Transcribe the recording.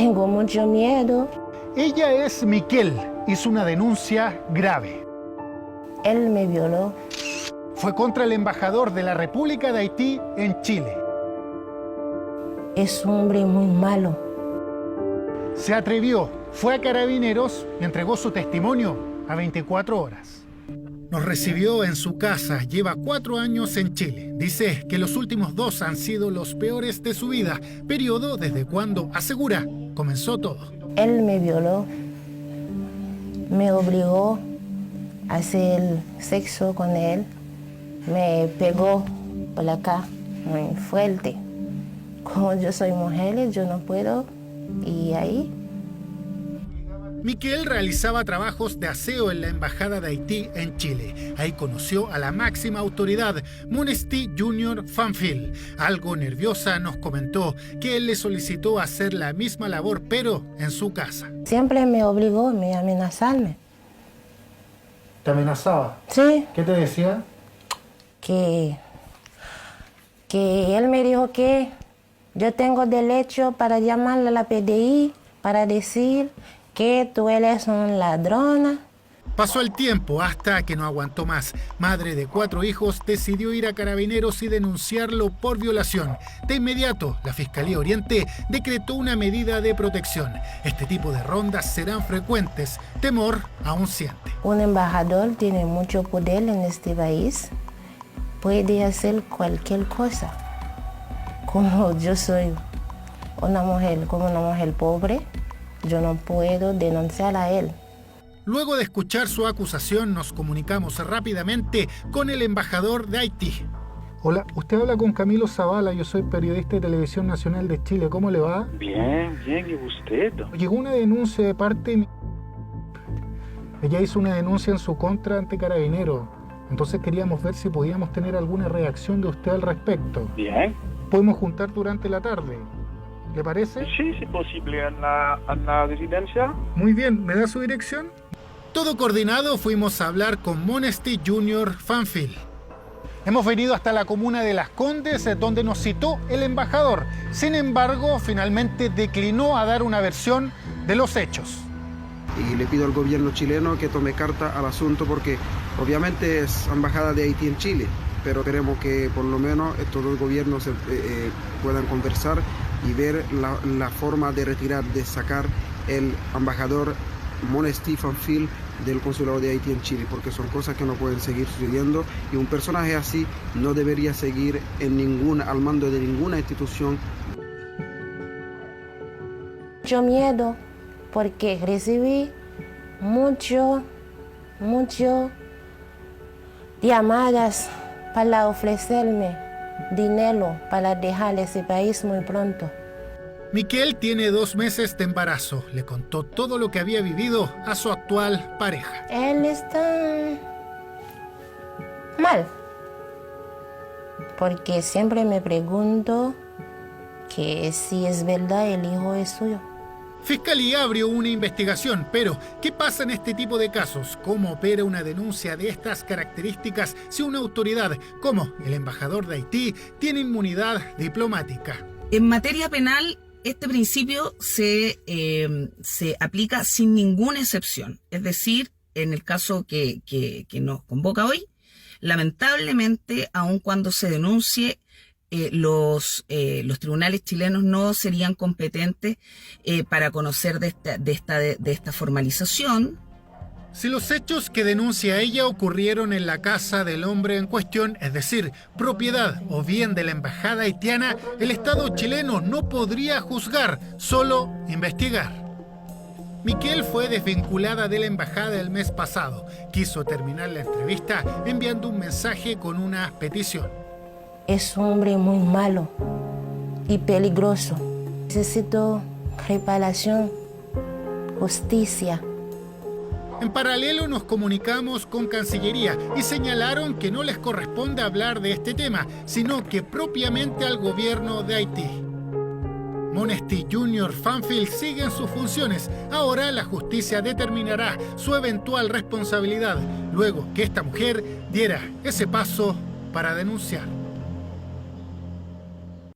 Tengo mucho miedo. Ella es Miquel. Hizo una denuncia grave. Él me violó. Fue contra el embajador de la República de Haití en Chile. Es un hombre muy malo. Se atrevió, fue a Carabineros y entregó su testimonio a 24 horas. Nos recibió en su casa, lleva 4 años en Chile. Dice que los últimos 2 han sido los peores de su vida, periodo desde cuando, asegura, comenzó todo. Él me violó, me obligó a hacer sexo con él, me pegó por acá muy fuerte. Como yo soy mujer, yo no puedo, y ahí. Miquel realizaba trabajos de aseo en la Embajada de Haití en Chile. Ahí conoció a la máxima autoridad, Monesty Junior Fanfield. Algo nerviosa nos comentó que él le solicitó hacer la misma labor, pero en su casa. Siempre me obligó, me amenazarme. ¿Te amenazaba? Sí. ¿Qué te decía? Que él me dijo que yo tengo derecho para llamarle a la PDI para decir que tú eres un ladrona. Pasó el tiempo hasta que no aguantó más. Madre de 4 hijos decidió ir a Carabineros y denunciarlo por violación. De inmediato, la Fiscalía Oriente decretó una medida de protección. Este tipo de rondas serán frecuentes. Temor aún siente. Un embajador tiene mucho poder en este país. Puede hacer cualquier cosa. Como yo soy una mujer pobre, yo no puedo denunciar a él. Luego de escuchar su acusación, nos comunicamos rápidamente con el embajador de Haití. Hola, usted habla con Camilo Zavala, yo soy periodista de Televisión Nacional de Chile. ¿Cómo le va? Bien, ¿y usted? Llegó una denuncia de parte... Ella hizo una denuncia en su contra ante Carabineros. Entonces queríamos ver si podíamos tener alguna reacción de usted al respecto. Bien. Podemos juntar durante la tarde. ¿Le parece? Sí, es posible en la residencia. Muy bien, ¿me da su dirección? Todo coordinado, fuimos a hablar con Monesty Junior Fanfield. Hemos venido hasta la comuna de Las Condes, donde nos citó el embajador. Sin embargo, finalmente declinó a dar una versión de los hechos. Y le pido al gobierno chileno que tome carta al asunto porque obviamente es embajada de Haití en Chile, pero queremos que por lo menos estos 2 gobiernos puedan conversar y ver la forma de retirar, de sacar el embajador Monesty Fanfield del consulado de Haití en Chile, porque son cosas que no pueden seguir sucediendo y un personaje así no debería seguir al mando de ninguna institución. Mucho miedo porque recibí mucho llamadas para ofrecerme dinero para dejar ese país muy pronto. Miquel tiene 2 meses de embarazo. Le contó todo lo que había vivido a su actual pareja. Él está mal, porque siempre me pregunto que si es verdad el hijo es suyo. Fiscalía abrió una investigación, pero ¿qué pasa en este tipo de casos? ¿Cómo opera una denuncia de estas características si una autoridad, como el embajador de Haití, tiene inmunidad diplomática? En materia penal, este principio se aplica sin ninguna excepción. Es decir, en el caso que nos convoca hoy, lamentablemente, aun cuando se denuncie, los tribunales chilenos no serían competentes para conocer de esta formalización. Si los hechos que denuncia ella ocurrieron en la casa del hombre en cuestión, es decir, propiedad o bien de la embajada haitiana, el Estado chileno no podría juzgar, solo investigar. Miquel fue desvinculada de la embajada el mes pasado. Quiso terminar la entrevista enviando un mensaje con una petición. Es un hombre muy malo y peligroso. Necesito reparación, justicia. En paralelo nos comunicamos con Cancillería y señalaron que no les corresponde hablar de este tema, sino que propiamente al gobierno de Haití. Monesty Junior Fanfield sigue en sus funciones. Ahora la justicia determinará su eventual responsabilidad, luego que esta mujer diera ese paso para denunciar.